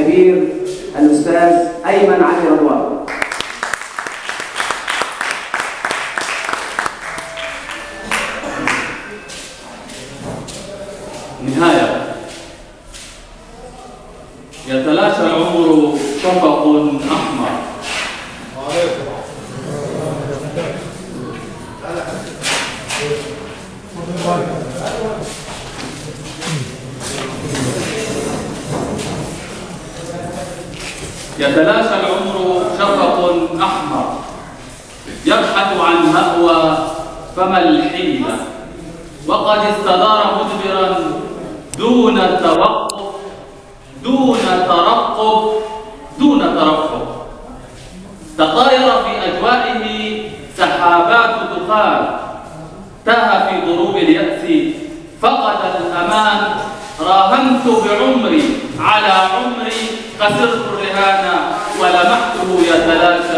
الكبير الأستاذ أيمن علي رضوان. نهاية. يتلاشى العمر شفق أحمر. يتلاشى العمر شفق أحمر يبحث عن مأوى فما الحيلة، وقد استدار مدبرا دون توقف دون ترقب دون ترقب. تطاير في أجوائه سحابات دخان، تاه في ضروب اليأس، فقد الأمان. راهنت بعمري على عمري، خسرت الرهان ولمحته يتلاشى